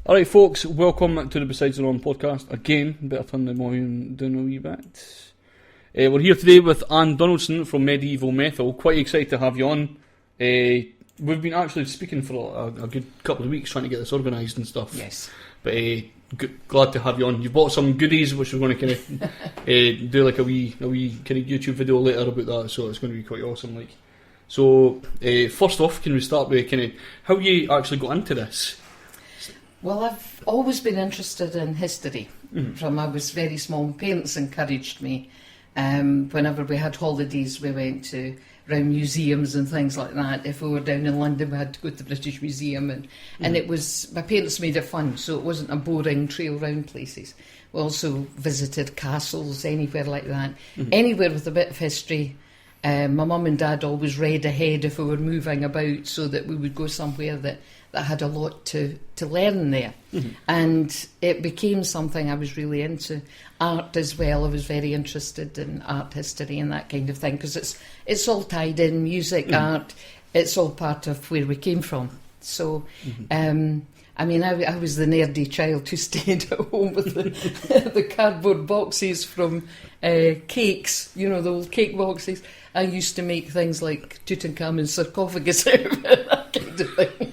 Alright folks, welcome to the Besides the Norm podcast. Again, better turn the volume down a wee bit. We're here today with Donaldson from Medieval Methil. Quite excited to have you on. We've been actually speaking for a good couple of weeks trying to get this organised and stuff. Yes. But glad to have you on. You've bought some goodies which we're going to kind of do like a wee kind of YouTube video later about that, so it's going to be quite awesome. So first off, can we start with kind of how you actually got into this? Well, I've always been interested in history from I was very small. My parents encouraged me. Whenever we had holidays, we went to around museums and things like that. If we were down in London, we had to go to the British Museum, and it was, my parents made it fun, so it wasn't a boring trail round places. We also visited castles, anywhere like that, anywhere with a bit of history. My mum and dad always read ahead if we were moving about, so that we would go somewhere that had a lot to learn there. And it became something I was really into. Art as well, I was very interested in art history and that kind of thing, because it's all tied in, music, art, it's all part of where we came from. So, I mean, I was the nerdy child who stayed at home with the cardboard boxes from cakes, you know, the old cake boxes. I used to make things like Tutankhamun's sarcophagus out of it, that kind of thing.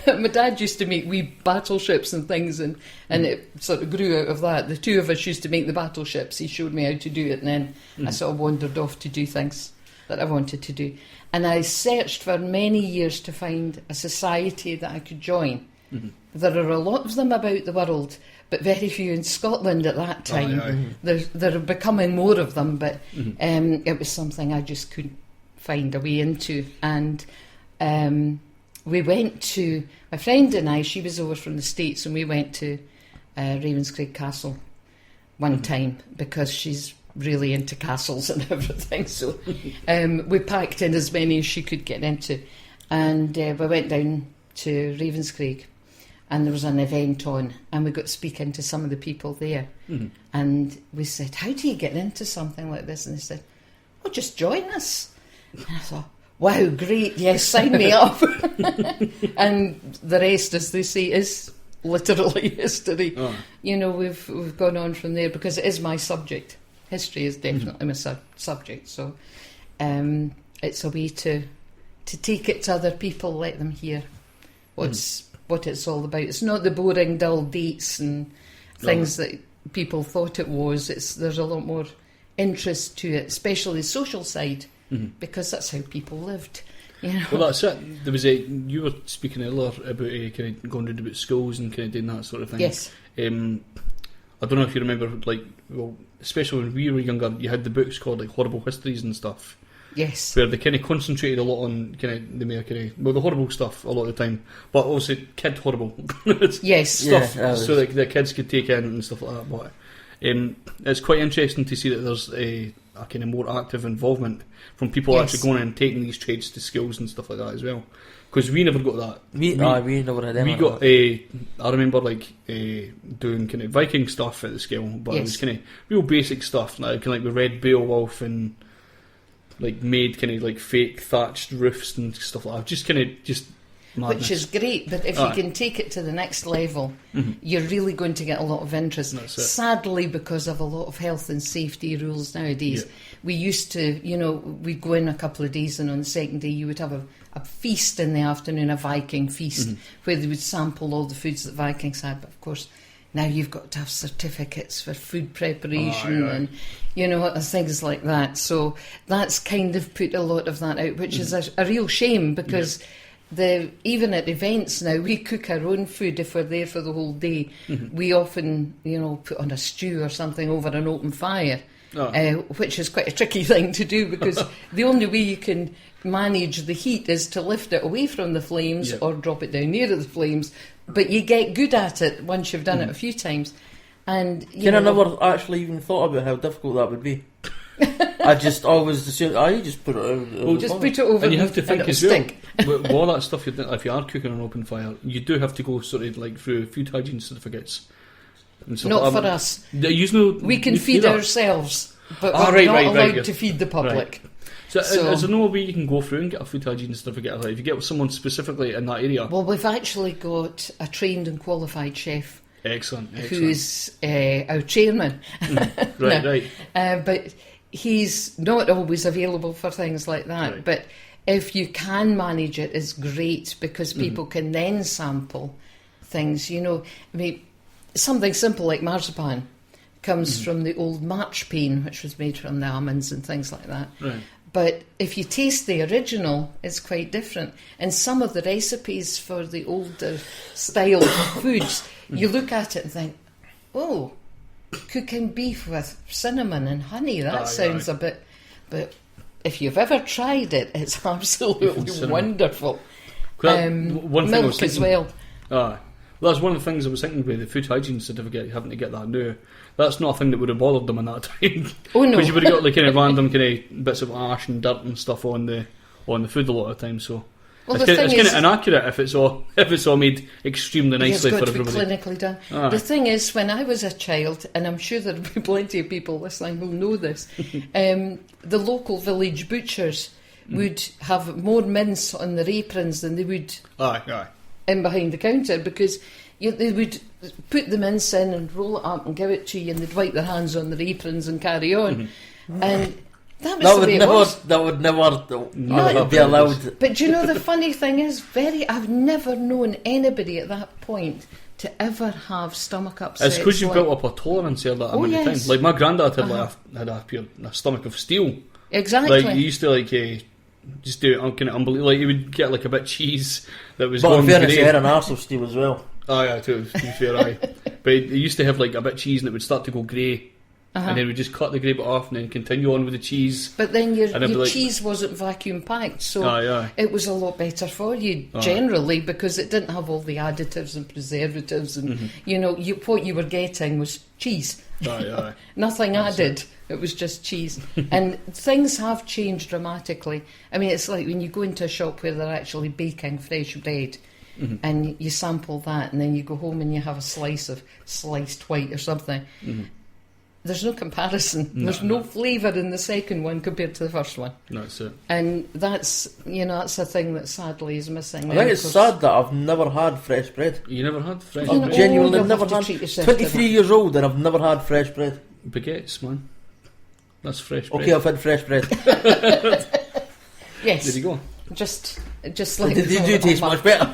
My dad used to make wee battleships and things, and it sort of grew out of that. The two of us used to make the battleships. He showed me how to do it, and then I sort of wandered off to do things that I wanted to do. And I searched for many years to find a society that I could join. There are a lot of them about the world, but very few in Scotland at that time. There are becoming more of them, but it was something I just couldn't find a way into. And we went to, my friend and I, she was over from the States, and we went to Ravenscraig Castle one time, because she's really into castles and everything. So we packed in as many as she could get into, and we went down to Ravenscraig, and there was an event on, and we got speaking to some of the people there. And we said, how do you get into something like this? And they said, well, just join us. And I thought, wow, great, yes, sign me up. And the rest, as they say, is literally history. You know, we've gone on from there, because it is my subject. History is definitely my subject, so it's a way to take it to other people, let them hear what it's all about. It's not the boring, dull dates and things that people thought it was. There's a lot more interest to it, especially the social side. Because that's how people lived, you know. Well, that's it. There was you were speaking earlier about kind of going around about schools and kind of doing that sort of thing. Yes. I don't know if you remember, especially when we were younger, you had the books called like Horrible Histories and stuff. Yes. Where they kind of concentrated a lot on kind of the horrible stuff a lot of the time, but also kid horrible. Yes. Stuff, yeah, so that the kids could take in and stuff like that. But it's quite interesting to see that there's a kind of more active involvement from people actually going and taking these trades to schools and stuff like that as well. Because we never got that. We never had any. We got I remember doing kind of Viking stuff at the school, but it was kind of real basic stuff. Like we read Beowulf and made kind of fake thatched roofs and stuff like that. Just madness. Which is great, but if you can take it to the next level, you're really going to get a lot of interest. Sadly, because of a lot of health and safety rules nowadays, we used to, we'd go in a couple of days, and on the second day you would have a feast in the afternoon, a Viking feast, where they would sample all the foods that Vikings had. But of course, now you've got to have certificates for food preparation and, things like that. So that's kind of put a lot of that out, which is a real shame, because even at events now, we cook our own food if we're there for the whole day. We often, put on a stew or something over an open fire, which is quite a tricky thing to do, because the only way you can manage the heat is to lift it away from the flames or drop it down near the flames. But you get good at it once you've done it a few times. And I never actually even thought about how difficult that would be. I just always assumed, you just put it over. Well, just put it over, and you have to think as well. With all that stuff, if you are cooking on an open fire, you do have to go sort of through food hygiene certificates. Not for us. We can feed ourselves, but we're not allowed to feed the public. So, is there no way you can go through and get a food hygiene certificate? Like, if you get someone specifically in that area? Well, we've actually got a trained and qualified chef. Excellent. Who's our chairman. Right. But he's not always available for things like that. Right. But if you can manage it, it's great because people can then sample things. You know, I mean, something simple like marzipan comes from the old marchpane, which was made from the almonds and things like that. Right. But if you taste the original, it's quite different. And some of the recipes for the older style foods, you look at it and think, oh, cooking beef with cinnamon and honey, that sounds a bit... But if you've ever tried it, it's absolutely wonderful. Milk as well. Well, that's one of the things I was thinking with the food hygiene certificate, having to get that now. That's not a thing that would have bothered them in that time. Oh no, because you would have got like kind of random kind of bits of ash and dirt and stuff on the food a lot of times. So it's kind of inaccurate if it's all made extremely nicely for everybody. It's got to be clinically done. The thing is, when I was a child, and I'm sure there'll be plenty of people listening who'll know this, the local village butchers would have more mince on their aprons than they would in behind the counter, because they would put the mince in and roll it up and give it to you, and they'd wipe their hands on their aprons and carry on. And that was the way it was. That would never be allowed. But do you know, the funny thing is, I've never known anybody at that point to ever have stomach upset. It's because you've built up a tolerance here that amount of time. Like my granddad had a stomach of steel. Exactly. Like he used to just do it kind of unbelievable. Like he would get like a bit of cheese that was. But in fairness, he had an arse of steel as well. Oh yeah, to be fair, But he used to have like a bit of cheese and it would start to go grey. And then we just cut the grey bit off and then continue on with the cheese. But then your cheese wasn't vacuum packed, so it was a lot better for you generally, because it didn't have all the additives and preservatives, and you know, what you were getting was cheese. Nothing added. It was just cheese. And things have changed dramatically. I mean, it's like when you go into a shop where they're actually baking fresh bread. And you sample that, and then you go home and you have a slice of sliced white or something. There's no comparison. There's no flavour in the second one compared to the first one. No, that's it. And that's a thing that sadly is missing. I think it's sad that I've never had fresh bread. You never had fresh bread? bread? I've genuinely never had. 23 years old and I've never had fresh bread. Baguettes, man. That's fresh bread. Okay, I've had fresh bread. Yes. There you go. Just like they do taste much better.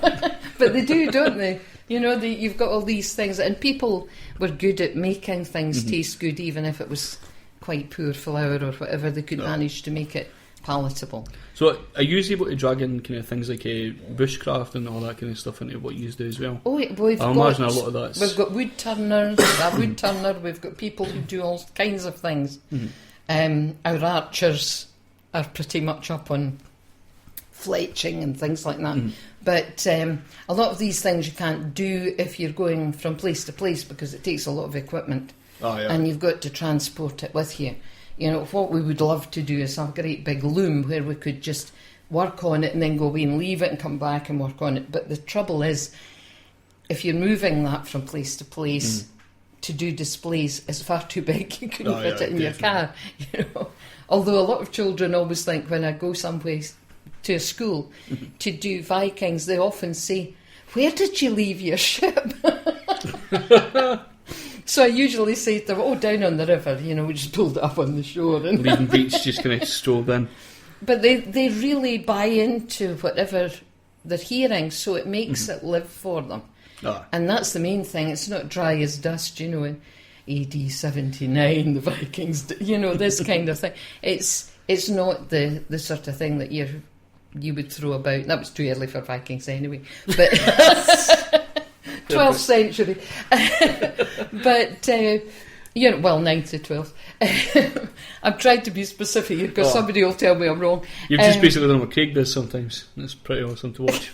But they do, don't they? You know, you've got all these things, and people were good at making things taste good, even if it was quite poor flour or whatever. They could manage to make it palatable. So, are you able to drag in kind of things like bushcraft and all that kind of stuff into what you do as well? Oh, I imagine a lot of that. We've got wood turners, we've got people who do all kinds of things. Our archers are pretty much up on fletching and things like that. But a lot of these things you can't do if you're going from place to place, because it takes a lot of equipment. And you've got to transport it with you. You know, what we would love to do is have a great big loom where we could just work on it and then go away and leave it and come back and work on it. But the trouble is, if you're moving that from place to place to do displays, it's far too big. You couldn't fit it in your car. You know? Although a lot of children always think, when I go someplace to a school to do Vikings, they often say, "Where did you leave your ship?" So I usually say to them, "Oh, down on the river, you know, we just pulled it up on the shore." And Leaving beach, just kind of strolled in. But they really buy into whatever they're hearing, so it makes it live for them. And that's the main thing. It's not dry as dust, you know, in AD 79, the Vikings, you know, this kind of thing. It's not the sort of thing that you would throw about. That was too early for Vikings anyway. But 12th century. But, you know, well, 9th to 12th. I've tried to be specific here because somebody will tell me I'm wrong. You've just basically done what Craig does sometimes. It's pretty awesome to watch.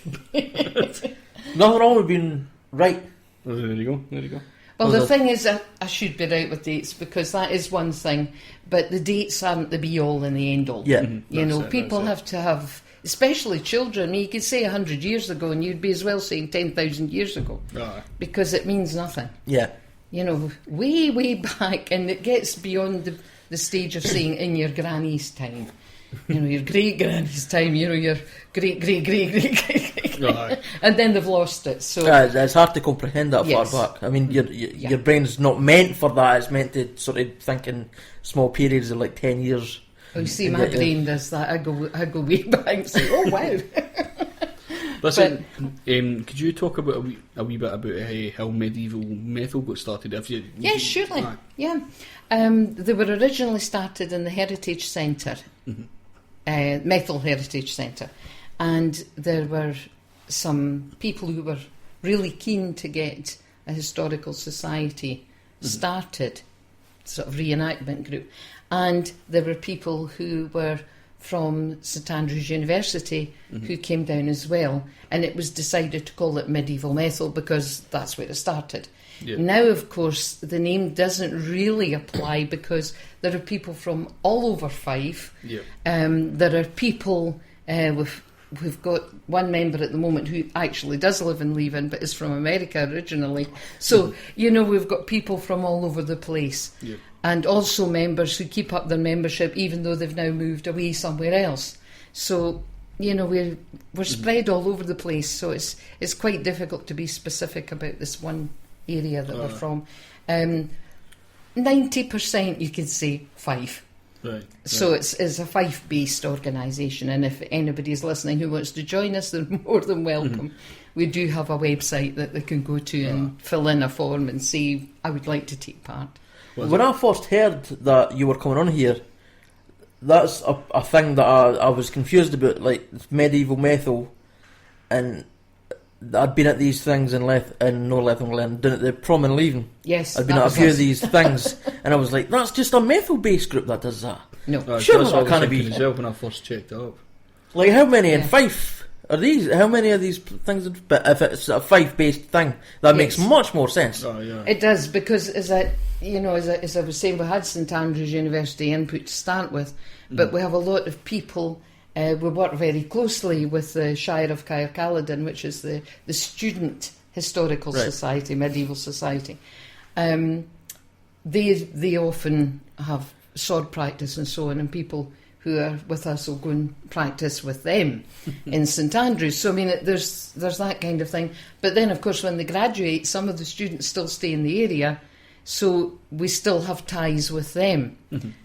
Nothing wrong with being right. Oh, there you go. Well, the thing is, I should be right with dates, because that is one thing, but the dates aren't the be-all and the end-all. Yeah. You know, people have to have, especially children. I mean, you could say 100 years ago, and you'd be as well saying 10,000 years ago, because it means nothing. Yeah. You know, way, way back, and it gets beyond the stage of saying in your granny's time. your great granny's time, your great, Aye. and then they've lost it. So It's hard to comprehend that Yes. far back. I mean, your brain's not meant for that. It's meant to sort of think in small periods of like 10 years. oh, you see, And my yet, brain does that. I go way back and say, oh wow. Listen, could you talk about a wee bit about how Medieval Methil got started? If you, Yes, surely. Aye. Yeah. They were originally started in the Heritage Centre, Methil Heritage Centre, and there were some people who were really keen to get a historical society started, sort of reenactment group, and there were people who were from St Andrews University who came down as well, and it was decided to call it Medieval Methil because that's where it started. Yeah. Now, of course, the name doesn't really apply because there are people from all over Fife. Yeah. There are people, we've got one member at the moment who actually does live in Leven but is from America originally. So, we've got people from all over the place. Yeah. And also members who keep up their membership even though they've now moved away somewhere else. So, we're spread all over the place, so it's quite difficult to be specific about this one area that we're from. 90% you could say Fife. Right. So it's a Fife-based organisation, and if anybody's listening who wants to join us, they're more than welcome. We do have a website that they can go to and fill in a form and say, I would like to take part. When I first heard that you were coming on here, that's a thing that I was confused about, like Medieval Methil, and I'd been at these things in Northern Glen, down at the prom and leaving. Yes, I'd been at a few of these things, and I was like, that's just a Methil-based group that does that. No. Surely that's that what I can't was be. thinking myself when I first checked it up. Like, how many in Yeah. Fife are these? How many of these things? But if it's a Fife-based thing, that makes Yes. much more sense. Oh, yeah. It does, because as I was saying, we had St Andrews University input to start with, but we have a lot of people. We work very closely with the Shire of Caercaladon, which is the student historical Right. society, medieval society. They often have sword practice and so on, and people who are with us will go and practice with them in St Andrews. So I mean, there's that kind of thing. But then, of course, when they graduate, some of the students still stay in the area, so we still have ties with them.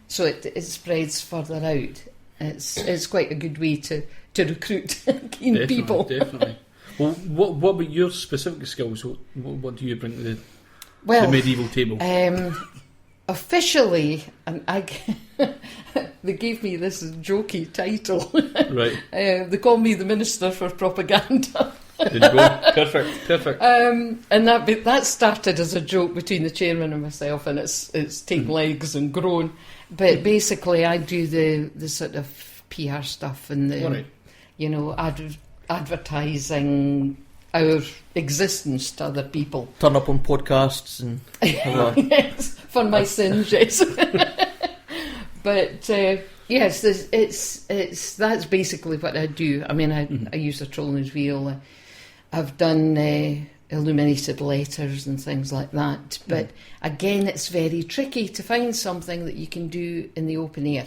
So it spreads further out. It's quite a good way to recruit keen people. Definitely. Well, what about your specific skills? What do you bring to the medieval table? Officially, and they gave me this jokey title. Right. They call me the Minister for Propaganda. There you go. Perfect. And that started as a joke between the chairman and myself, and it's taken legs and grown. But basically, I do the sort of PR stuff and the advertising our existence to other people. Turn up on podcasts and Yes, for my sins, yes. But yes, it's that's basically what I do. I mean, I use a troller's wheel. I've done illuminated letters and things like that. But again, it's very tricky to find something that you can do in the open air,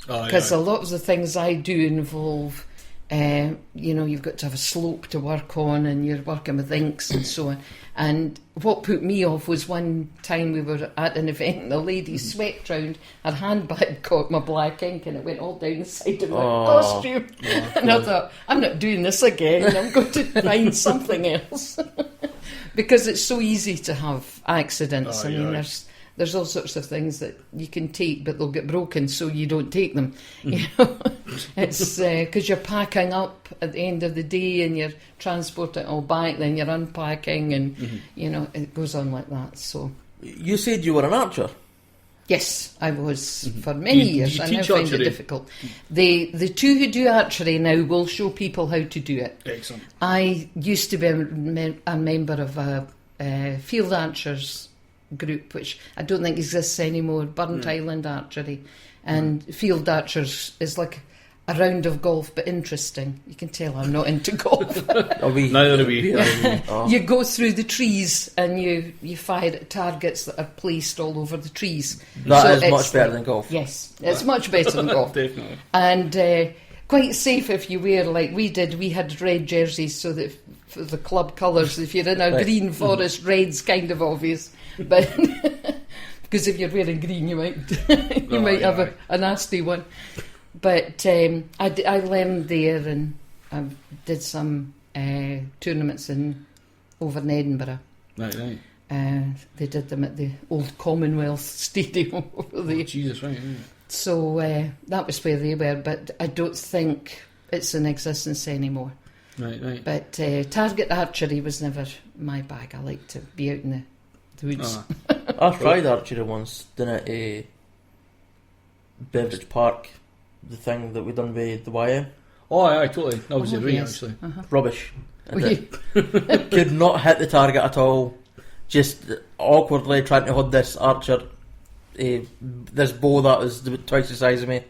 because a lot of the things I do involve. You've got to have a slope to work on, and you're working with inks and so on. And what put me off was one time we were at an event and a lady swept round, her handbag caught my black ink and it went all down the side of my costume. And I thought, I'm not doing this again, I'm going to find something else. Because it's so easy to have accidents. There's all sorts of things that you can take, but they'll get broken, so you don't take them. It's because you're packing up at the end of the day, and you're transporting it all back. Then you're unpacking, and it goes on like that. So you said you were an archer. yes, I was for many years. you I now teach find archery? it difficult. The two who do archery now will show people how to do it. Excellent. I used to be a member of a field archers group, which I don't think exists anymore, Burnt Island Archery, and field archers is like a round of golf, but interesting. You can tell I'm not into golf. Neither are we. Oh. You go through the trees and you fire at targets that are placed all over the trees. That is it's much better than golf. Yes, it's much better than golf. Definitely. And quite safe if you wear, like we did. We had red jerseys so that for the club colours, if you're in a green forest, red's kind of obvious. But because if you're wearing green, you might have a nasty one. But I learned there, and I did some tournaments over in Edinburgh. Right. They did them at the old Commonwealth Stadium over there. Oh, Jesus, right. Yeah. So that was where they were, but I don't think it's in existence anymore. Right. But target archery was never my bag. I like to be out in the woods. I tried archery once, didn't it? Beveridge Park, the thing that we done with the YM. Oh, aye, totally. That was it, Yes. actually. Uh-huh. Rubbish. Could not hit the target at all. Just awkwardly trying to hold this archer, this bow that was about twice the size of me.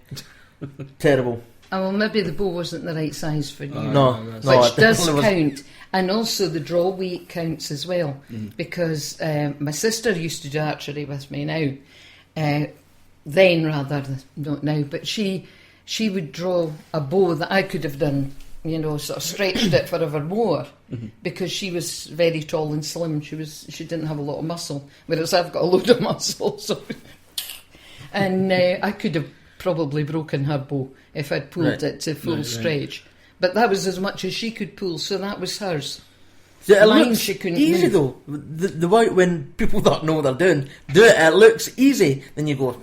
Terrible. Oh, well, maybe the bow wasn't the right size for you. No, Which it does definitely count. And also the draw weight counts as well. Because my sister used to do archery with me now. Then rather, not now. But she would draw a bow that I could have done, sort of stretched it forever more. Because she was very tall and slim. She didn't have a lot of muscle. Whereas I've got a load of muscle. So. And I could have probably broken her bow if I'd pulled it to full stretch. But that was as much as she could pull, so that was hers. It Mine, looks she couldn't easy move. though. The way when people that know what they're doing do it, it looks easy. Then you go.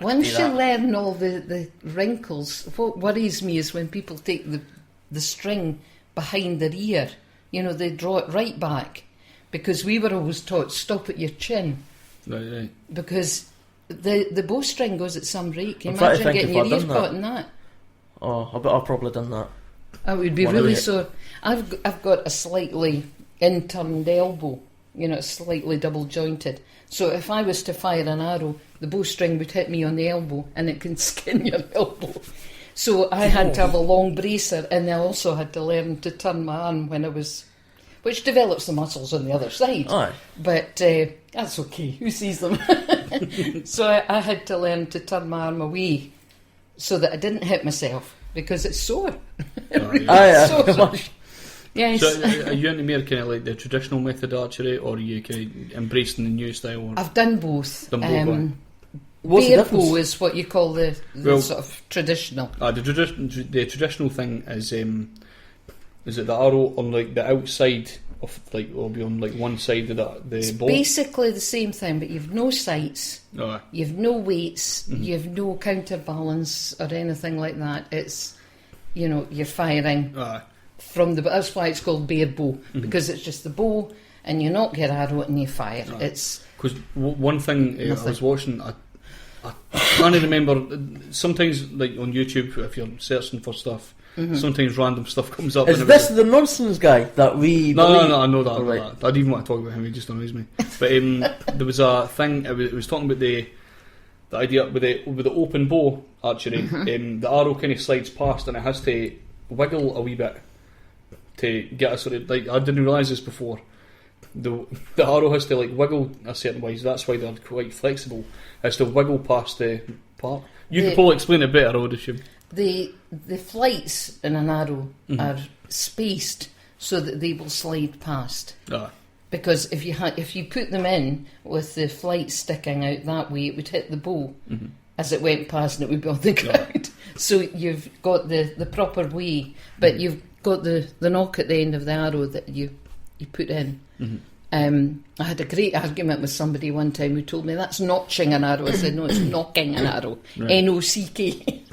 Once you learn all the wrinkles, what worries me is when people take the string behind their ear. They draw it right back. Because we were always taught, stop at your chin. Right. Because the bowstring goes at some rate. Can you I'm trying to imagine think getting if your I've ear done caught that. in that? Oh, I bet I've probably done that. I would be One really of it. sore. I've got a slightly inturned elbow, it's slightly double jointed. So if I was to fire an arrow, the bowstring would hit me on the elbow and it can skin your elbow. So I had to have a long bracer, and I also had to learn to turn my arm which develops the muscles on the other side. Aye. But that's okay, who sees them? So I had to learn to turn my arm away so that I didn't hit myself, because it's sore. Aye. Much. Yes. So are you into more kind of like the traditional method archery, or are you kind of embracing the new style? Or? I've done both. What's the Bear difference? bow is what you call the sort of traditional. The traditional thing is it the arrow on like the outside of like, will be on like one side of the It's bow? basically the same thing, but you've no sights, Oh, you've no weights, you've no counterbalance or anything like that. It's, you're firing aye. from that's why it's called bear bow, because it's just the bow and you knock your arrow and you fire. Aye. It's Because one thing I Nothing. was watching, I can't remember. Sometimes, like on YouTube, if you're searching for stuff, sometimes random stuff comes up. Is and this the nonsense guy that we? No, believe? I know that. Oh, right. I didn't even want to talk about him. He just annoys me. But there was a thing. It was talking about the idea with the open bow archery. The arrow kind of slides past, and it has to wiggle a wee bit to get a sort of like. I didn't realise this before. The arrow has to like wiggle a certain way. So that's why they're quite flexible. It has to wiggle past the part. You could probably explain it better, I would assume. the flights in an arrow are spaced so that they will slide past. Ah. Because if you put them in with the flight sticking out that way, it would hit the bow as it went past, and it would be on the ground. So you've got the proper way, but you've got the knock at the end of the arrow that you put in. I had a great argument with somebody one time who told me that's notching an arrow. I said, no, it's knocking an arrow. Right. N-O-C-K.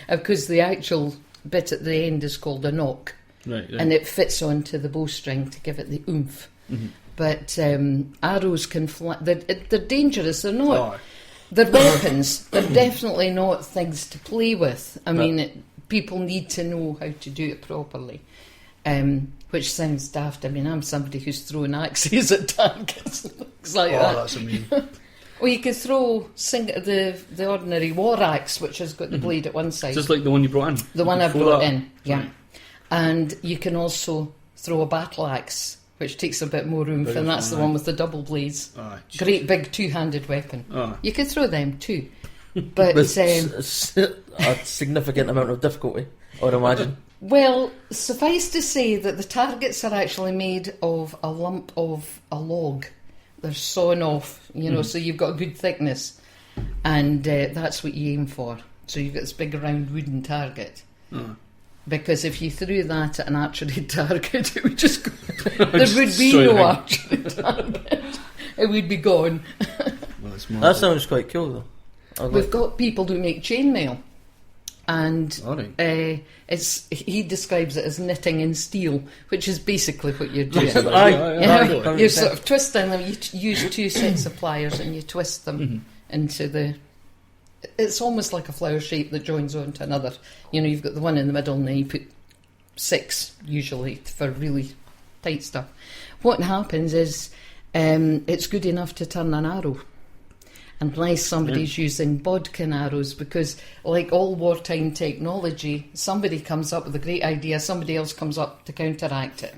Because the actual bit at the end is called a knock. Right. And it fits onto the bowstring to give it the oomph. But arrows can fly. They're dangerous. They're not. Oh. They're weapons. They're definitely not things to play with. I mean, people need to know how to do it properly. Which sounds daft. I mean, I'm somebody who's throwing axes at targets and things like that. That's amazing. Or you could throw the ordinary war axe, which has got the blade at one side. Just like the one you brought in. The one I brought in, yeah. Right. And you can also throw a battle axe, which takes a bit more oomph, and that's the one with the double blades. Aye. Great big two-handed weapon. Aye. You could throw them too. But With a significant amount of difficulty, I would imagine. well, suffice to say that the targets are actually made of a lump of a log. They're sawn off, so you've got a good thickness, and that's what you aim for. So you've got this big round wooden target. Because if you threw that at an archery target, it would just go. There would be no archery target. It would be gone. Well, That sounds quite cool, though. We've got people who make chainmail, and he describes it as knitting in steel, which is basically what you're doing. You're sort of twisting them. You use two sets of pliers and you twist them into the. It's almost like a flower shape that joins onto another. You've got the one in the middle, and then you put 6 usually for really tight stuff. What happens is it's good enough to turn an arrow. Unless somebody's using bodkin arrows, because like all wartime technology, somebody comes up with a great idea, somebody else comes up to counteract it.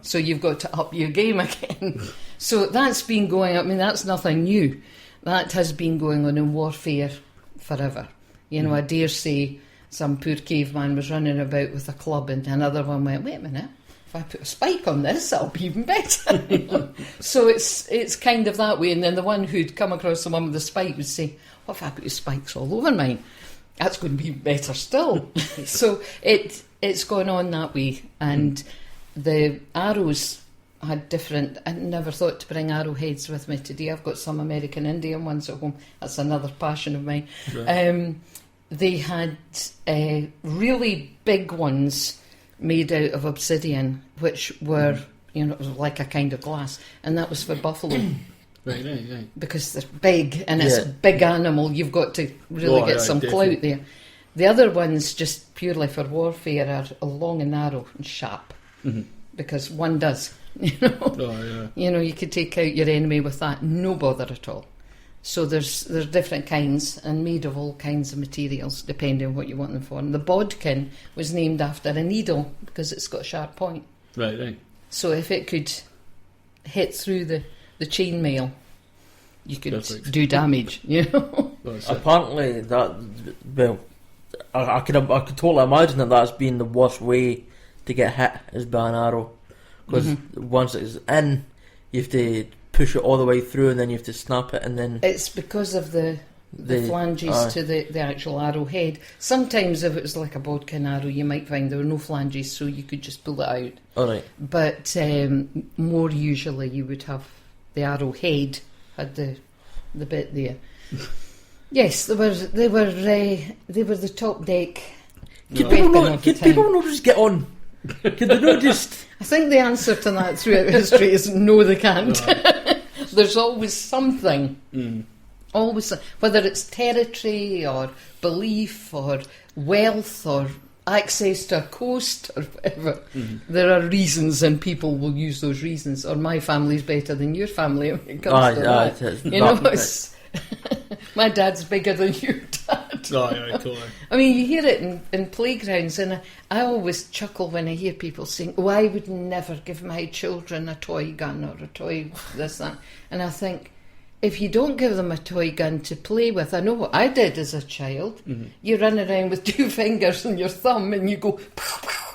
So you've got to up your game again. So that's been going, that's nothing new. That has been going on in warfare forever. I dare say some poor caveman was running about with a club and another one went, wait a minute, if I put a spike on this, that'll be even better. So it's kind of that way. And then the one who'd come across the one with the spike would say, what if I put spikes all over mine? That's going to be better still. So it's going on that way. And the arrows had different. I never thought to bring arrowheads with me today. I've got some American Indian ones at home. That's another passion of mine. Right. They had really big ones made out of obsidian, which were, it was like a kind of glass, and that was for buffalo. Right. Because they're big, and it's a big animal. You've got to really get some clout there. The other ones, just purely for warfare, are long and narrow and sharp, because one does. You could take out your enemy with that, no bother at all. So there's different kinds and made of all kinds of materials depending on what you want them for. And the bodkin was named after a needle because it's got a sharp point. Right. So if it could hit through the chainmail, you could do damage. Apparently, I could totally imagine that's been the worst way to get hit is by an arrow, because once it's in, you have to push it all the way through, and then you have to snap it, and then it's because of the flanges to the actual arrowhead. Sometimes if it was like a bodkin arrow, you might find there were no flanges, so you could just pull it out. All right. But more usually you would have the arrowhead had the bit there. Yes, they were the top deck. Could people not just get on? Could they not just? I think the answer to that throughout history is no, they can't. There's always something. Always, whether it's territory or belief or wealth or access to a coast or whatever. There are reasons, and people will use those reasons. Or my family's better than your family when it comes to that. My dad's bigger than your dad. Totally. I mean, you hear it in playgrounds, and I always chuckle when I hear people saying, "Oh, I would never give my children a toy gun or a toy this, that." And I think, if you don't give them a toy gun to play with, I know what I did as a child. You run around with 2 fingers and your thumb, and you go,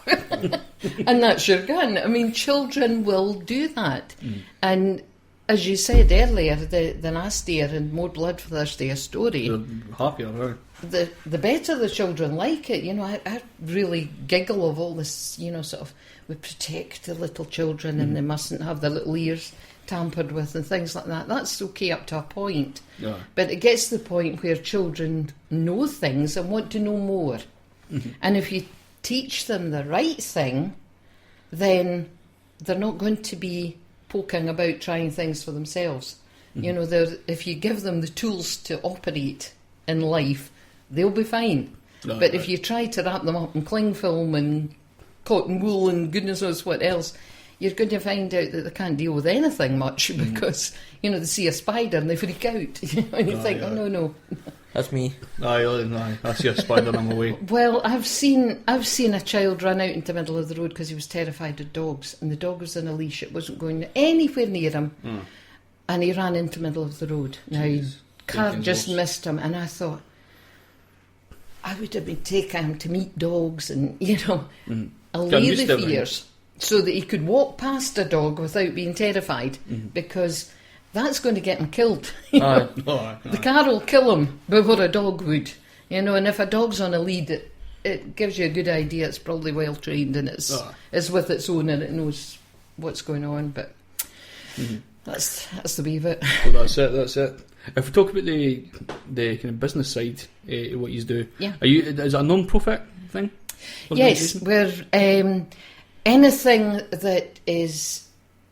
and that's your gun. I mean, children will do that. And as you said earlier, the nastier and more bloodthirsty a story, the happier, right? The better the children like it. I really giggle of all this, sort of, we protect the little children and they mustn't have their little ears tampered with and things like that. That's okay up to a point. Yeah. But it gets to the point where children know things and want to know more. And if you teach them the right thing, then they're not going to be poking about trying things for themselves. If you give them the tools to operate in life, they'll be fine. But if you try to wrap them up in cling film and cotton wool and goodness knows what else, you're going to find out that they can't deal with anything much because, they see a spider and they freak out. And you think, oh, no. That's me. Aye, I see a spider and I'm away. Well, I've seen a child run out into the middle of the road because he was terrified of dogs, and the dog was on a leash. It wasn't going anywhere near him, and he ran into the middle of the road. Now, his car just missed him, and I thought, I would have been taking him to meet dogs and, allay the fears so that he could walk past a dog without being terrified, because that's going to get him killed. The car will kill him before a dog would. And if a dog's on a lead, it gives you a good idea it's probably well trained and it's with its owner and it knows what's going on. But that's the wee bit. Well, that's it. If we talk about the kind of business side of what you do, is it a non-profit thing? Yes, we're anything that is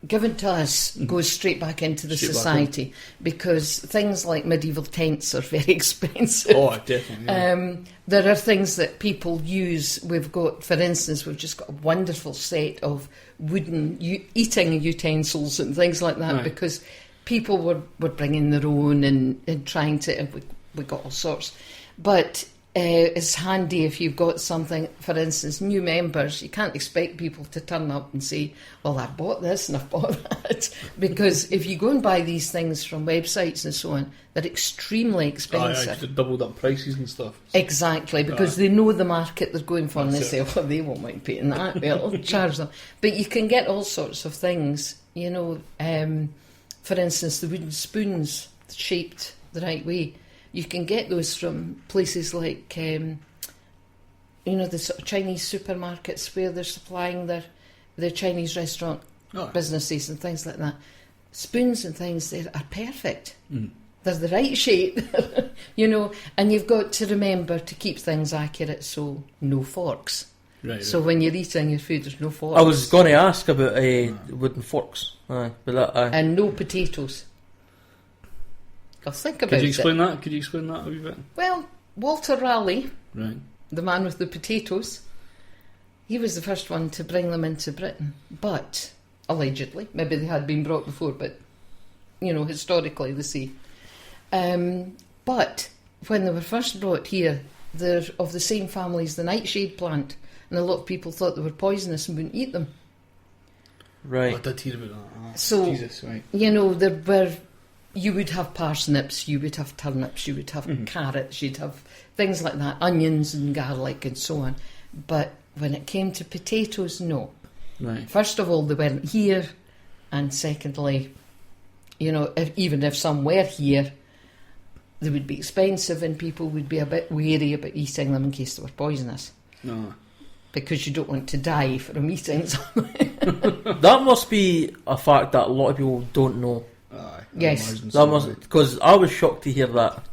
given to us goes straight back into the society, because things like medieval tents are very expensive. Oh, definitely. Yeah. There are things that people use. We've got, for instance, we've just got a wonderful set of wooden eating utensils and things like that, because people were bringing their own and trying to, and we got all sorts. But it's handy if you've got something, for instance, new members. You can't expect people to turn up and say, well, I bought this and I've bought that. Because if you go and buy these things from websites and so on, they're extremely expensive. Doubled up prices and stuff. Exactly, because they know the market they're going for, and they say, well, they won't mind paying that. We'll charge them. But you can get all sorts of things, for instance, the wooden spoons shaped the right way. You can get those from places like, the sort of Chinese supermarkets where they're supplying their Chinese restaurant businesses and things like that. Spoons and things there are perfect. They're the right shape, and you've got to remember to keep things accurate, so no forks. Right. So when you're eating your food, there's no forks. I was going to ask about wooden forks. And no potatoes. I'll think about it. Could you explain that a wee bit? Well, Walter Raleigh, right, the man with the potatoes, he was the first one to bring them into Britain. But, allegedly, maybe they had been brought before, but, historically they say. But, when they were first brought here, they're of the same family as the nightshade plant, and a lot of people thought they were poisonous and wouldn't eat them. Right. I did hear about that. So, Jesus, right. there were... You would have parsnips, you would have turnips, you would have carrots, you'd have things like that, onions and garlic and so on. But when it came to potatoes, no. Right. First of all, they weren't here, and secondly, even if some were here, they would be expensive and people would be a bit wary about eating them in case they were poisonous. No. Because you don't want to die from eating something. That must be a fact that a lot of people don't know. Yes, that must, because I was shocked to hear that.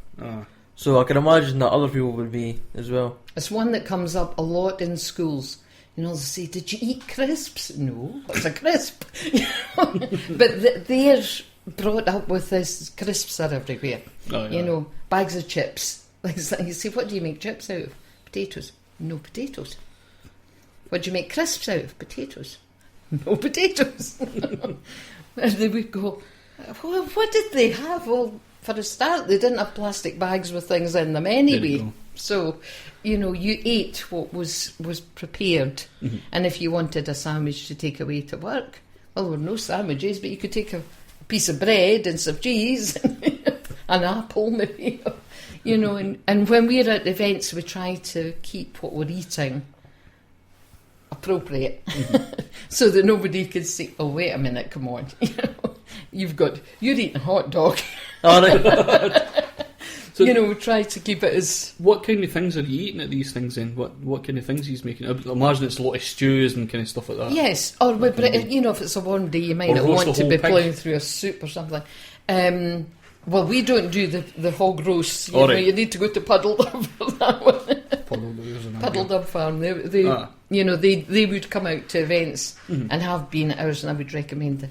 So I can imagine that other people would be as well. It's one that comes up a lot in schools. They'll say, "Did you eat crisps?" No, what's a crisp? But they're brought up with this. Crisps are everywhere. Bags of chips. Like you say, what do you make chips out of? Potatoes. No potatoes. What do you make crisps out of? Potatoes. No potatoes. And they would go, well, what did they have? Well, for a start, they didn't have plastic bags with things in them anyway. So, you ate what was prepared. And if you wanted a sandwich to take away to work, well, there were no sandwiches, but you could take a piece of bread and some cheese, an apple maybe, And when we're at events, we try to keep what we're eating appropriate, so that nobody can say, "Oh, wait a minute, come on, you're eating a hot dog." All right. So, we try to keep it as... What kind of things are you eating at these things then? What kind of things he's making? I imagine it's a lot of stews and kind of stuff like that. Yes, or if it's a warm day, you might not want to be ploughing through a soup or something. Well, we don't do the hog roast. You need to go to Puddledub for that one. Puddledub Farm. They would come out to events and have been at ours, and I would recommend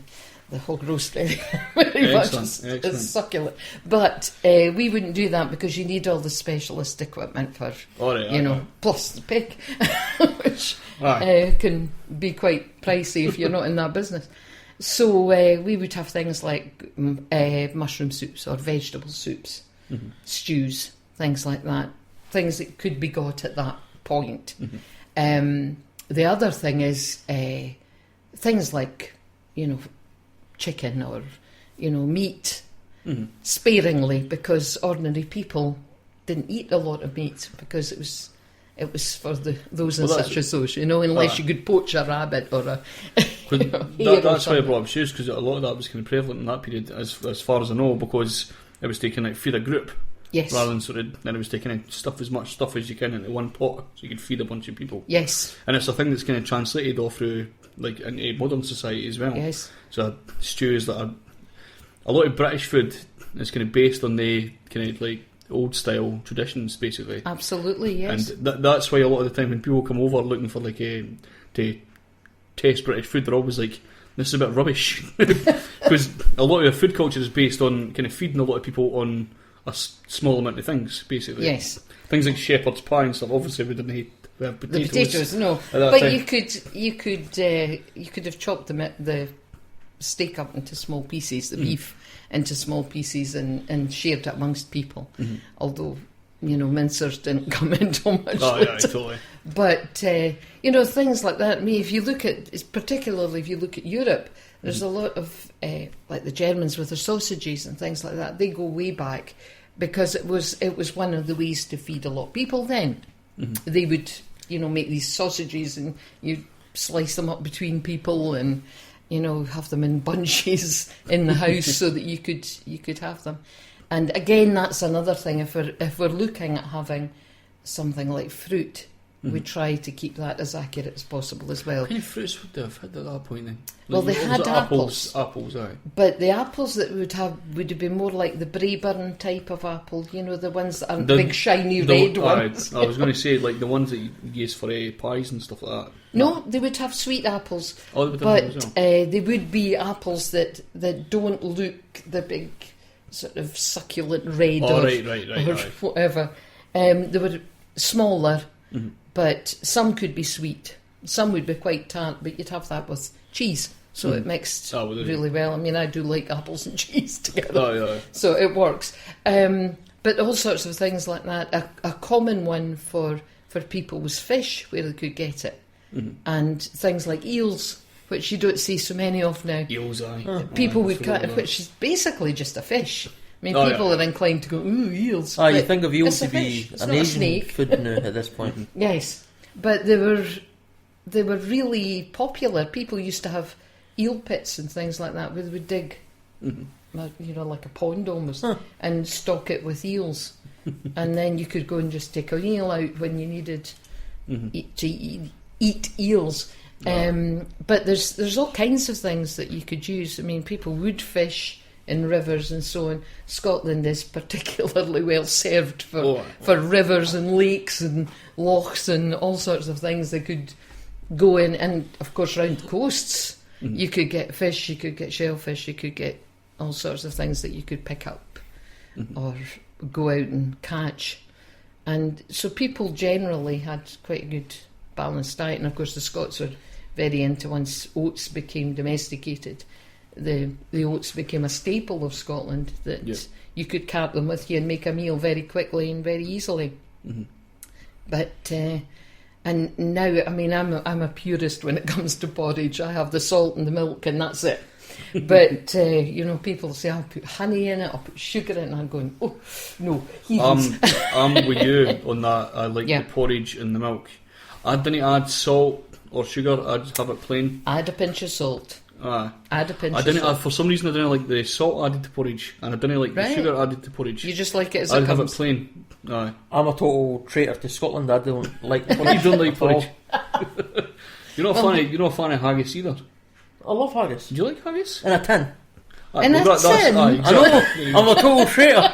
the hog roast very, very much. It's succulent. But we wouldn't do that because you need all the specialist equipment for, plus the pig, which Aye. can be quite pricey if you're not in that business. So we would have things like mushroom soups or vegetable soups, stews, things like that, things that could be got at that point. The other thing is things like, chicken or, meat, sparingly, because ordinary people didn't eat a lot of meat because it was for those and such as those, unless you could poach a rabbit or a that's why I brought up shoes, because a lot of that was kind of prevalent in that period, as far as I know, because it was taken out feed a group. Yes. Rather than then it was taking in stuff as much stuff as you can into one pot, so you could feed a bunch of people. Yes. And it's a thing that's kind of translated all through, like, into modern society as well. Yes. So stews that are a lot of British food is kind of based on the kind of like old style traditions, basically. Absolutely, yes. And that's why a lot of the time when people come over looking for like to taste British food, they're always like, this is a bit rubbish, because a lot of your food culture is based on kind of feeding a lot of people on a small amount of things, basically. Yes. Things like shepherd's pie and stuff. Obviously, we didn't have potatoes. The potatoes, no. But you could have chopped the steak up into small pieces, the beef into small pieces, and shared it amongst people. Although, mincers didn't come into much. Oh later. yeah, totally. But things like that. I mean, particularly if you look at Europe, there's a lot of like the Germans with their sausages and things like that. They go way back because it was one of the ways to feed a lot of people. Then they would make these sausages and you slice them up between people and have them in bunches in the house so that you could have them. And again, that's another thing. If we're looking at having something like fruit, we try to keep that as accurate as possible as well. What kind of fruits would they have had at that point then? Well, they had apples. Apples, aye. But the apples that would have been more like the Braeburn type of apple, the ones that aren't big shiny red ones. I was going to say like the ones that you use for pies and stuff like that. No, they would have sweet apples. Oh, they would but have as well. they would be apples that don't look the big sort of succulent red or whatever. They were smaller, but some could be sweet. Some would be quite tart, but you'd have that with cheese, so it mixed really well. I mean, I do like apples and cheese together, so it works. But all sorts of things like that. A common one for people was fish, where they could get it, and things like eels, which you don't see so many of now. Eels, aye. People would cut it, which is basically just a fish. I mean, people are inclined to go, ooh, eels. You think of eels to be an an Asian food now at this point. Yes, but they were really popular. People used to have eel pits and things like that where they would dig, like a pond almost, and stock it with eels. And then you could go and just take an eel out when you needed to eat eels. But there's all kinds of things that you could use. I mean, people would fish in rivers and so on. Scotland is particularly well served for rivers and lakes and lochs and all sorts of things they could go in. And of course, round the coasts, you could get fish, you could get shellfish, you could get all sorts of things that you could pick up or go out and catch. And so people generally had quite a good balanced diet. And of course, the Scots were very into, once oats became domesticated, the oats became a staple of Scotland, that you could carry them with you and make a meal very quickly and very easily. But and now, I mean, I'm a purist when it comes to porridge. I have the salt and the milk and that's it. But people say I'll put honey in it, I'll put sugar in it, and I'm going, oh no, heathens. I'm with you on that. I like the porridge and the milk. I didn't add salt or sugar. I'd have it plain. Add a pinch of salt. Add a pinch of salt. For some reason I didn't like the salt added to porridge, and I didn't like the sugar added to porridge. You just like it as I'd it have comes. it plain. Aye. I'm a total traitor to Scotland. I don't like porridge. You don't like porridge. You're not a fan of haggis either. I love haggis. Do you like haggis? In a tin. In a tin? I know. I'm a total traitor.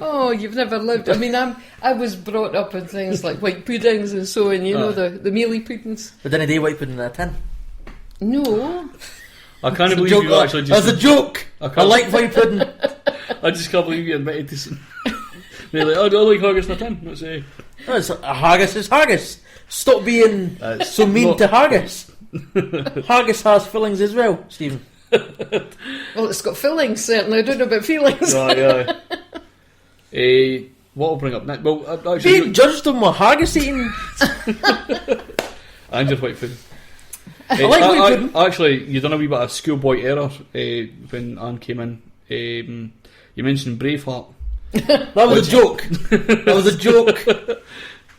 Oh, you've never lived. I mean, I was brought up in things like white puddings and so on. You know, the mealy puddings. But then I do white pudding in a tin. No. I can't believe you actually just... That's a joke. I like white pudding. I just can't believe you admitted to... They're like, oh, do I like haggis in a tin? Let's say. A haggis is haggis. Stop being so mean to haggis. Haggis has fillings as well, Stephen. Well, it's got fillings, certainly. I don't know about feelings. Aye. What I'll bring up next? Well, Being actually, judged on my haggis eating. and just white food. I like white pudding. Actually, you done a wee bit of schoolboy error when Anne came in. You mentioned Braveheart. That was a joke. That was a joke.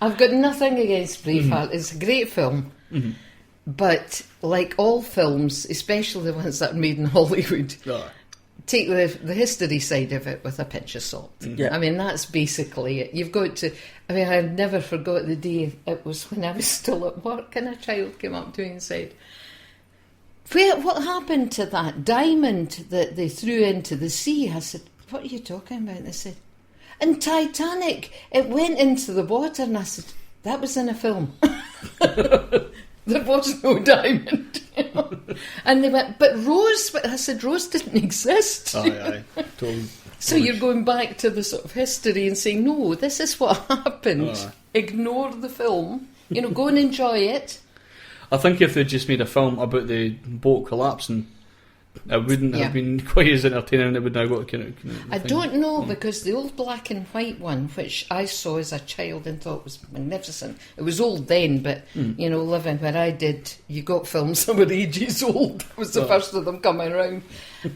I've got nothing against Braveheart. It's a great film. Mm-hmm. But like all films, especially the ones that are made in Hollywood, take the history side of it with a pinch of salt. Yeah. I mean, that's basically it. You've got to... I mean, I've never forgot the day it was when I was still at work and a child came up to me and said, what happened to that diamond that they threw into the sea? I said, what are you talking about? They said, in Titanic, it went into the water. And I said, that was in a film. There was no diamond. You know? And they went, but Rose... I said, Rose didn't exist. Aye. Totally. So you're going back to the sort of history and saying, no, this is what happened. Ignore the film. You know, go and enjoy it. I think if they just made a film about the boat collapsing, it wouldn't have been quite as entertaining. It would now got kind of I don't know, because the old black and white one, which I saw as a child and thought was magnificent, it was old then, but you know, living where I did, you got films that were ages old. It was the first of them coming around,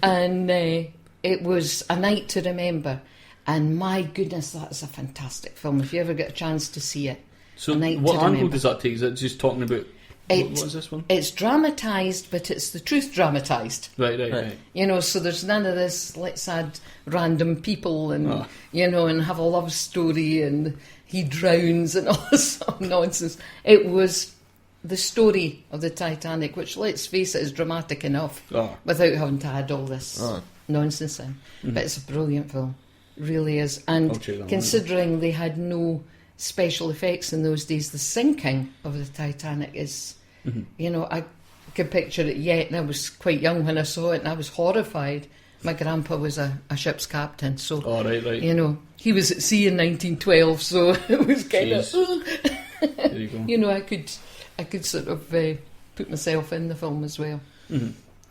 and it was A Night to Remember, and my goodness, that is a fantastic film. If you ever get a chance to see it. So what angle does that take? Is it just talking about what is this one? It's dramatised, but it's the truth dramatised. Right. You know, so there's none of this, let's add random people and, you know, and have a love story and he drowns and all this sort of nonsense. It was the story of the Titanic, which, let's face it, is dramatic enough without having to add all this nonsense in. But it's a brilliant film. Really is. And considering they had no special effects in those days, the sinking of the Titanic is, you know, I can picture it yet, and I was quite young when I saw it, and I was horrified. My grandpa was a ship's captain, so right. you know, he was at sea in 1912, so it was kind of there you go. you know, I could sort of put myself in the film as well.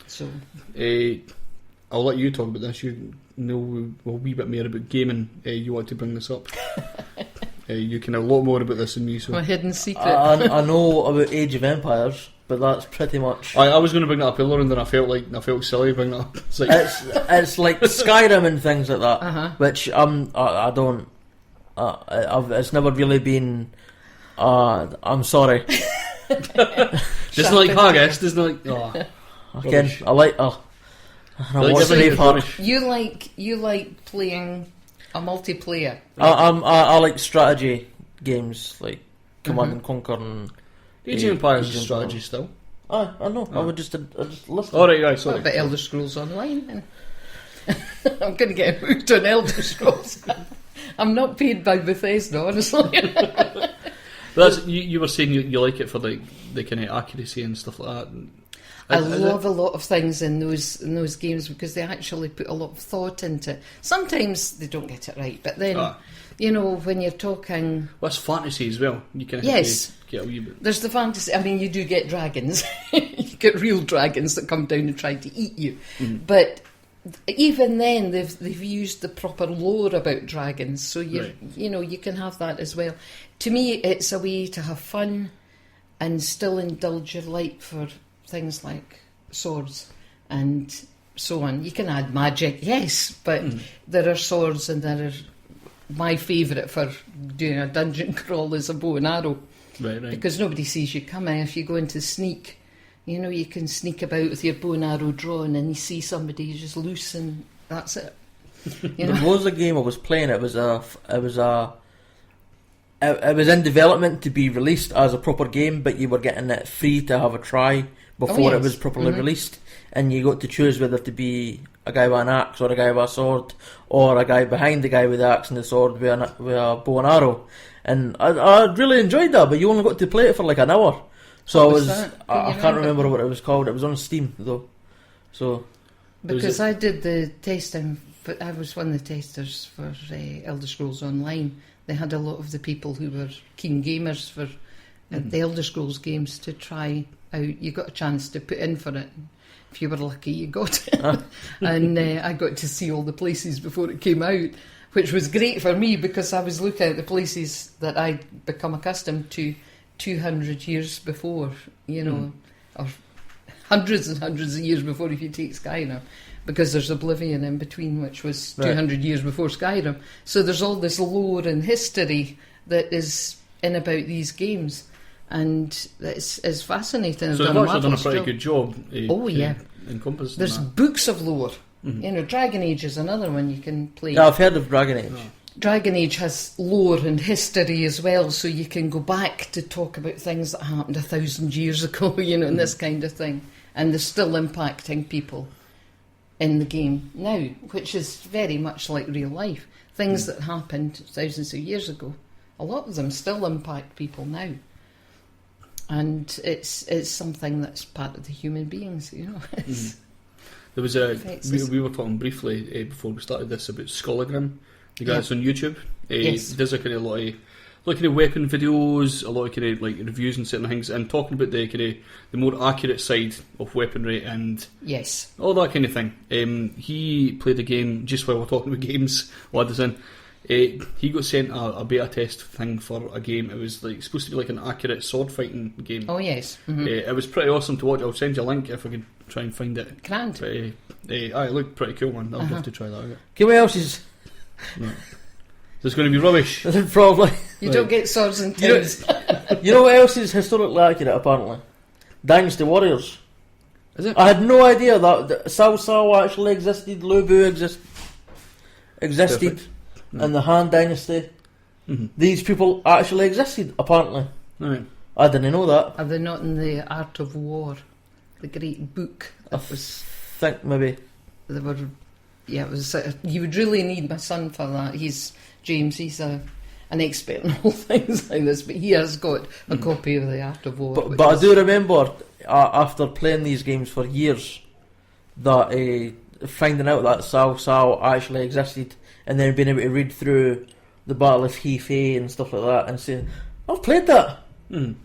So I'll let you talk about this. You know a wee bit more about gaming. You want to bring this up? You can know a lot more about this than me. So my hidden secret. I know about Age of Empires, but that's pretty much. I was going to bring that up earlier, and then I felt silly bringing that up. It's like Skyrim and things like that, which I don't. It's never really been. I'm sorry. Doesn't like haggis. Doesn't like. Again, I like. You like playing a multiplayer. I like strategy games, like Command and Conquer and Age of Empires is strategy still. I know. I just listen. Right. Sorry. What about Elder Scrolls Online? Then? I'm going to get hooked on Elder Scrolls. I'm not paid by Bethesda, honestly. But you were saying you like it for the kind of accuracy and stuff like that. I love a lot of things in those games because they actually put a lot of thought into it. Sometimes they don't get it right, but then you know, when you're talking, that's fantasy as well. You can get a wee bit. There's the fantasy. I mean, you do get dragons. You get real dragons that come down and try to eat you, but even then they've used the proper lore about dragons, so you know, you can have that as well. To me, it's a way to have fun and still indulge your like for things like swords and so on. You can add magic, yes, but there are swords, and there are my favourite for doing a dungeon crawl is a bow and arrow, right. Because nobody sees you coming. If you go into sneak, you know, you can sneak about with your bow and arrow drawn, and you see somebody, you just loose, and that's it. You know? There was a game I was playing. It was in development to be released as a proper game, but you were getting it free to have a try before it was properly released, and you got to choose whether to be a guy with an axe or a guy with a sword, or a guy behind the guy with the axe and the sword with a bow and arrow. And I really enjoyed that, but you only got to play it for like an hour. So I can't remember what it was called. It was on Steam though. So because I did the testing, but I was one of the testers for Elder Scrolls Online. They had a lot of the people who were keen gamers for at the Elder Scrolls games to try out. You got a chance to put in for it. If you were lucky, you got it. And I got to see all the places before it came out, which was great for me because I was looking at the places that I'd become accustomed to 200 years before, or hundreds and hundreds of years before if you take Skyrim, because there's Oblivion in between, which was 200 years before Skyrim. So there's all this lore and history that is in about these games, and it's fascinating. So they've actually done a pretty good job. Encompassing there's that. Books of lore. Dragon Age is another one you can play. Yeah, I've heard of Dragon Age. Oh. Dragon Age has lore and history as well, so you can go back to talk about things that happened 1,000 years ago, and this kind of thing. And they're still impacting people in the game now, which is very much like real life. Things that happened thousands of years ago, a lot of them still impact people now. And it's something that's part of the human beings, There was we were talking briefly before we started this about Skolagrim, the guy that's on YouTube. He does a kind of lot of weapon videos, a lot of kind of like reviews and certain things, and talking about the kind of the more accurate side of weaponry and all that kind of thing. He played a game just while we're talking about games. He got sent a beta test thing for a game. It was like supposed to be like an accurate sword fighting game. Oh yes, it was pretty awesome to watch. I'll send you a link if I can try and find it. Grand. It looked pretty cool, man. I'd love to try that out. Okay, what else is? No. There's going to be rubbish. Probably. You don't get swords and tins. You know what else is historically accurate? Apparently, Dynasty Warriors. Is it? I had no idea that Cao Cao actually existed. Lu Bu existed, Perfect. and the Han Dynasty. These people actually existed. Apparently, Right. I didn't know that. Are they not in the Art of War, the great book? That Think maybe. They were. Yeah, it was. You would really need my son for that. He's James. He's an expert in all things like this, but he has got a copy of the Art of War. But I do remember after playing these games for years that finding out that Cao Cao actually existed, and then being able to read through the Battle of Hefei and stuff like that, and saying, "I've played that." I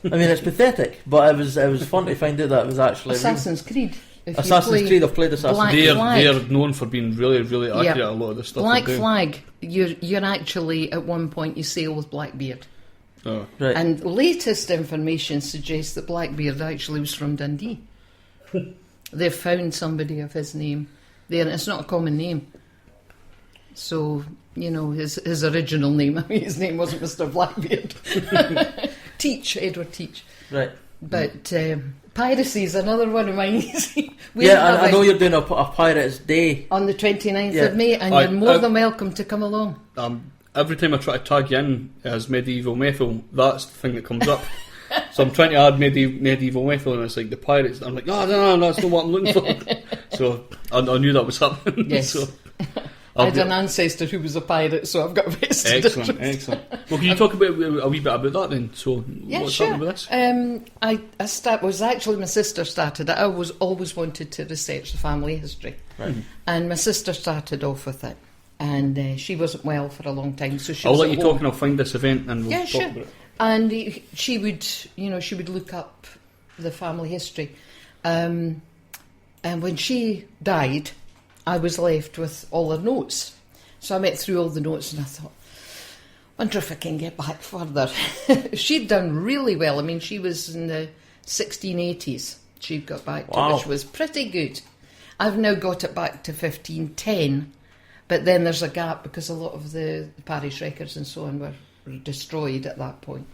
mean, it's pathetic, but it was fun to find out that it was actually Assassin's Creed. Assassin's Creed. I've played Assassin's Creed. They're known for being really, really accurate at a lot of the stuff. Black Flag. You're actually at one point you sail with Blackbeard. Oh. Right. And latest information suggests that Blackbeard actually was from Dundee. They've found somebody of his name there, and it's not a common name. So, his original name, his name wasn't Mr. Blackbeard. Edward Teach. Right. But piracy is another one of mine. I know you're doing a Pirates Day on the 29th of May, and you're more than welcome to come along. Every time I try to tag you in as Medieval Methil, that's the thing that comes up. So I'm trying to add Medieval Methil, and it's like the pirates. I'm like, no, that's not what I'm looking for. So I knew that was happening. Yes. So I had an ancestor who was a pirate, so I've got a vested interest. Excellent. Well, can you talk about a wee bit about that then? So, what's happening with this? Was actually my sister started it. I always wanted to research the family history, right. And my sister started off with it, and she wasn't well for a long time, so I'll let you talk, and I'll find this event, and we'll talk about it. And she would look up the family history, and when she died, I was left with all her notes. So I went through all the notes and I thought, wonder if I can get back further. She'd done really well. I mean, she was in the 1680s. She got back to, which was pretty good. I've now got it back to 1510, but then there's a gap because a lot of the parish records and so on were destroyed at that point.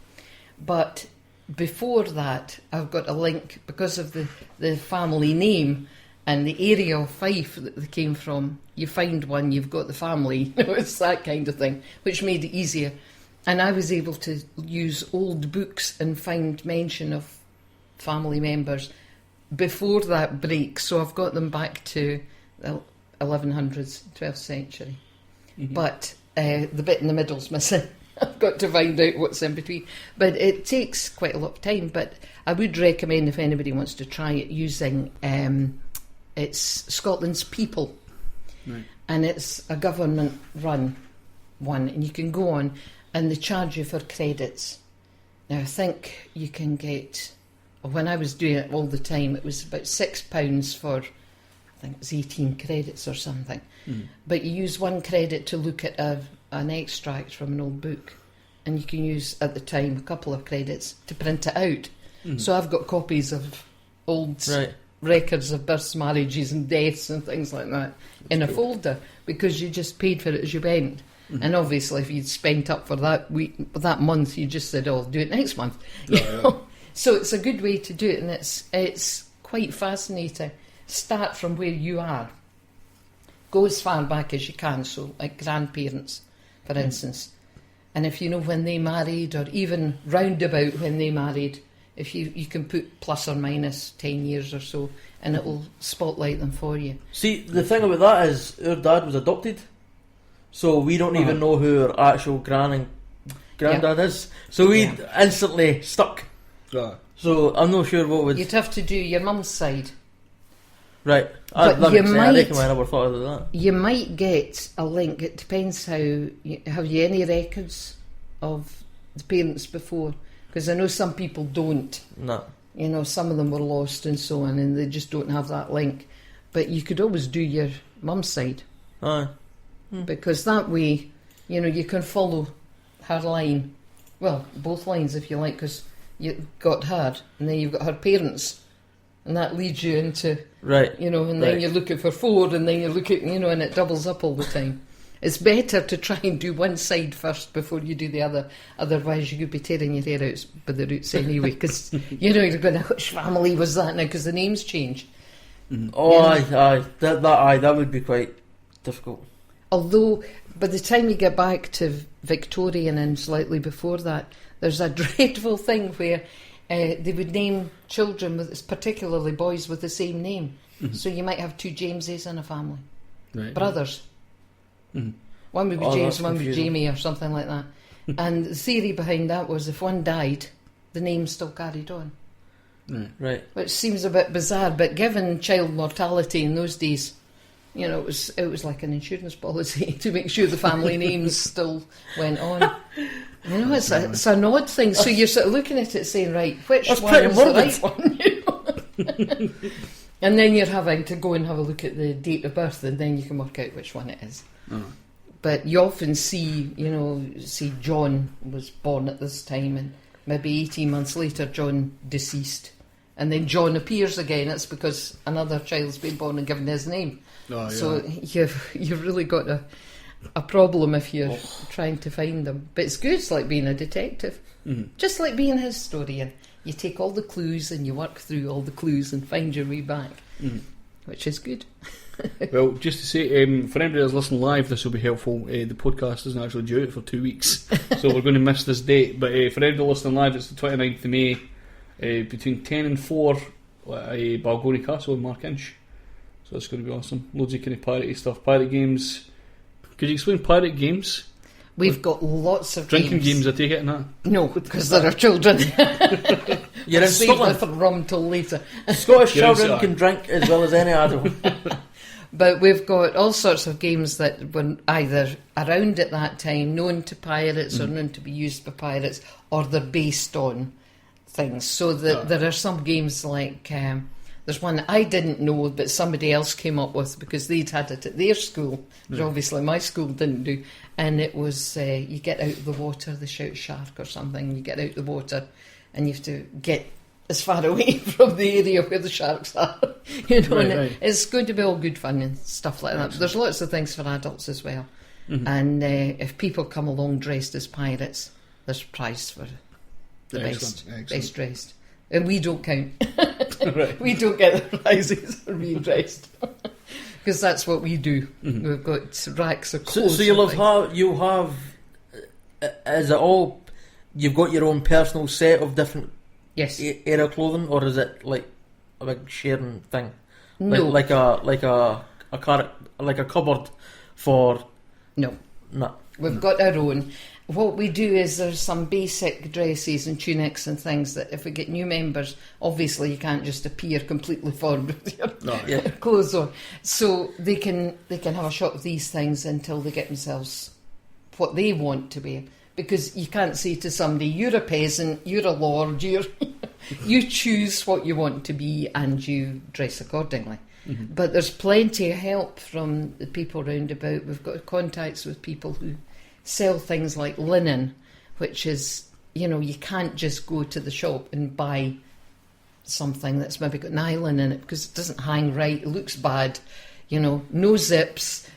But before that, I've got a link because of the family name and the area of Fife that they came from. You find one, you've got the family. It's that kind of thing, which made it easier. And I was able to use old books and find mention of family members before that break. So I've got them back to the 1100s, 12th century. Mm-hmm. But the bit in the middle's missing. I've got to find out what's in between. But it takes quite a lot of time. But I would recommend, if anybody wants to try it, using... it's Scotland's People, right. And it's a government-run one, and you can go on, and they charge you for credits, Now I think you can get, when I was doing it all the time, it was about £6 for, I think it was 18 credits or something. But you use 1 credit to look at an extract from an old book, and you can use, at the time, a couple of credits to print it out. So I've got copies of old records of births, marriages and deaths and things like that in a folder, because you just paid for it as you went. And obviously if you'd spent up for that week, that month, you just said, oh, I'll do it next month. So it's a good way to do it, and it's quite fascinating. Start from where you are. Go as far back as you can, so like grandparents, for instance. And if you know when they married, or even roundabout when they married, if you can put plus or minus 10 years or so, and it will spotlight them for you. See, the thing about that is, our dad was adopted, so we don't even know who our actual granddad is. So we instantly stuck. So I'm not sure what would... You'd have to do your mum's side. Right. But I never thought of that. You might get a link. It depends have you any records of the parents before? Because I know some people don't. No. You know, some of them were lost and so on, and they just don't have that link. But you could always do your mum's side. Aye. Because that way, you know, you can follow her line. Well, both lines if you like, because you've got her, and then you've got her parents. And that leads you into, you know, and then you're looking for 4, and then you look at, you know, and it doubles up all the time. It's better to try and do one side first before you do the other. Otherwise, you could be tearing your hair out by the roots anyway, because, you know, you're going, which family was that now? Because the names change. Oh, aye. That would be quite difficult. Although, by the time you get back to Victorian and slightly before that, there's a dreadful thing where they would name children, particularly boys, with the same name. So you might have 2 Jameses in a family. Brothers. One would be James, one would be Jamie or something like that. And the theory behind that was if one died, the name still carried on. Right. Which seems a bit bizarre, but given child mortality in those days, you know, it was like an insurance policy to make sure the family names still went on. You know, it's an odd thing. So you're sort of looking at it saying, right, which one is the right one? You know? And then you're having to go and have a look at the date of birth, and then you can work out which one it is. But you often see John was born at this time, and maybe 18 months later John deceased. And then John appears again. It's because another child's been born and given his name. So you've really got a problem if you're trying to find them. But it's good. It's like being a detective. Just like being a historian. You take all the clues and you work through all the clues and find your way back, which is good. Well, just to say, for anybody that's listening live, this will be helpful. The podcast isn't actually due out for 2 weeks, so we're going to miss this date. But for anybody listening live, it's the 29th of May, between 10 and 4, Balgony Castle in Markinch. So that's going to be awesome. Loads of kind of piratey stuff, pirate games. Could you explain pirate games? We've got lots of drinking games. I take it, and that. No, because there are children. You're in Scotland. Save the rum till later. Scottish children can drink as well as any adult. But we've got all sorts of games that were either around at that time, known to pirates or known to be used by pirates, or they're based on things. So there are some games like... there's one I didn't know, but somebody else came up with because they'd had it at their school, which obviously my school didn't do. And it was, you get out of the water, they shout shark or something, you get out of the water and you have to get as far away from the area where the sharks are. You know, it's going to be all good fun and stuff like that. But there's lots of things for adults as well. And if people come along dressed as pirates, there's a prize for the best dressed. And we don't count. We don't get the prizes for being dressed. Because that's what we do. We've got racks of clothes. So you have, is it all, you've got your own personal set of different era clothing, or is it like a big sharing thing? No. Like a cupboard for... No. We've got our own. What we do is there's some basic dresses and tunics and things that if we get new members, obviously you can't just appear completely formed with your clothes on. So they can have a shot of these things until they get themselves what they want to be. because you can't say to somebody, you're a peasant, you're a lord, you choose what you want to be and you dress accordingly. But there's plenty of help from the people round about. We've got contacts with people who sell things like linen, which is, you can't just go to the shop and buy something that's maybe got nylon in it because it doesn't hang right, it looks bad, no zips,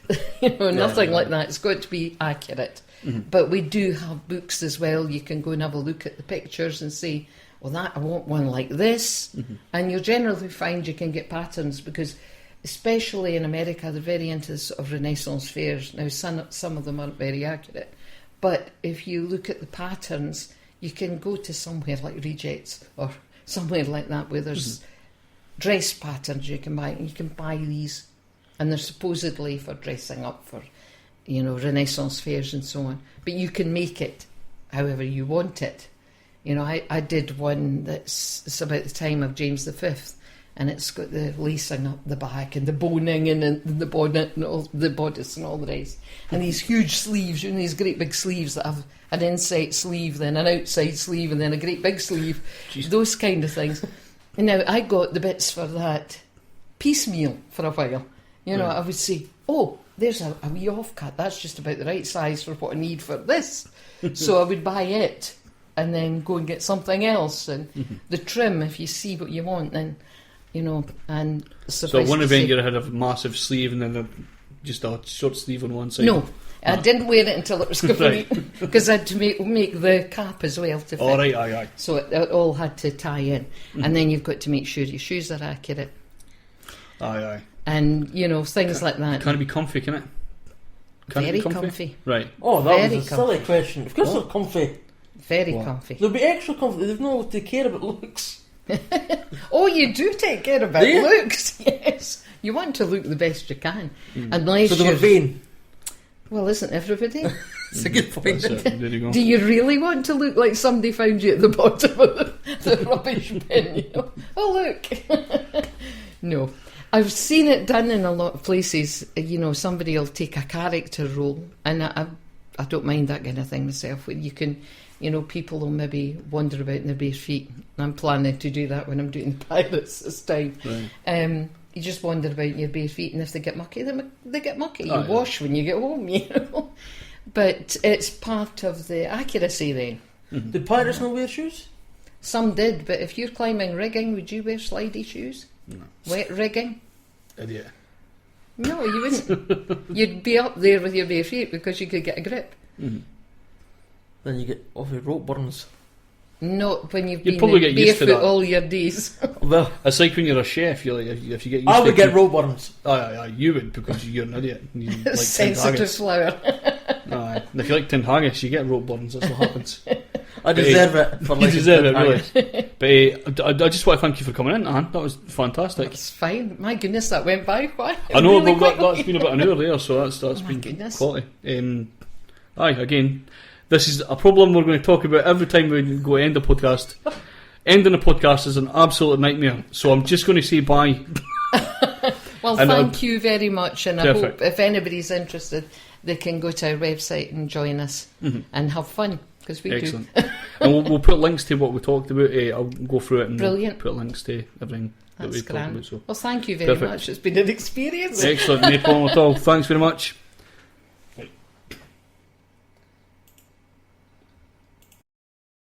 nothing like that. It's got to be accurate. But we do have books as well. You can go and have a look at the pictures and say, I want one like this. And you'll generally find you can get patterns because, especially in America, they're very into sort of Renaissance fairs. Now, some of them aren't very accurate. But if you look at the patterns, you can go to somewhere like Rejects or somewhere like that where there's dress patterns you can buy. And you can buy these. And they're supposedly for dressing up for, Renaissance fairs and so on. But you can make it however you want it. I did one it's about the time of James V, and it's got the lacing up the back and the boning and the bonnet and all the bodice and all the rest. And these huge sleeves, these great big sleeves that have an inside sleeve, then an outside sleeve, and then a great big sleeve. Jeez. Those kind of things. And now I got the bits for that piecemeal for a while. I would say, there's a wee offcut. That's just about the right size for what I need for this. So I would buy it and then go and get something else. And the trim, if you see what you want, then, and... So at one event you had a massive sleeve and then just a short sleeve on one side? No, I didn't wear it until it was complete, because I had to make the cap as well to fit. Oh, right, aye. So it all had to tie in. And then you've got to make sure your shoes are accurate. Aye. And, things like that. Can it be comfy, can it? Very comfy. Right. Oh, that Very was a silly question. Of course they're comfy. Very comfy. They'll be extra comfy. They've no to care about looks. Oh, you do take care about looks, yes. You want to look the best you can. Unless so they're vain. Well, isn't everybody? It's a good point. There you go. Do you really want to look like somebody found you at the bottom of the rubbish bin? Oh, look. No. I've seen it done in a lot of places. Somebody will take a character role, and I don't mind that kind of thing myself. Where you can, people will maybe wander about in their bare feet. I'm planning to do that when I'm doing Pirates this time. Right. You just wander about in your bare feet, and if they get mucky, they get mucky. You wash when you get home, But it's part of the accuracy then. Did pirates not wear shoes? Some did, but if you're climbing rigging, would you wear slidey shoes? No. Wet rigging? Idiot. No, you wouldn't. You'd be up there with your bare feet because you could get a grip. Then you get awful rope burns. Not when you've You'd been probably get used to barefoot that. all your days. Well, it's like when you're a chef. You're like, if you get used I to would get rope burns. Aye, you would, because you're an idiot. You like Sensitive flower. Aye. And if you like tin haggis, you get rope burns. That's what happens. I deserve it for You liking deserve tin it, haggis. really. But I just want to thank you for coming in, Anne. That was fantastic. That's fine. My goodness, that went by quite. I know, really but that's been about an hour there, so that's been goodness. quality. Again, this is a problem we're going to talk about every time we go end the podcast. Ending the podcast is an absolute nightmare, so I'm just going to say bye. Well, thank you very much, and I hope if anybody's interested, they can go to our website and join us and have fun, because we do. And we'll put links to what we talked about. I'll go through it and Brilliant. Put links to everything that we talked about. So. Well, thank you very much. It's been an experience. Excellent, no problem at all. Thanks very much.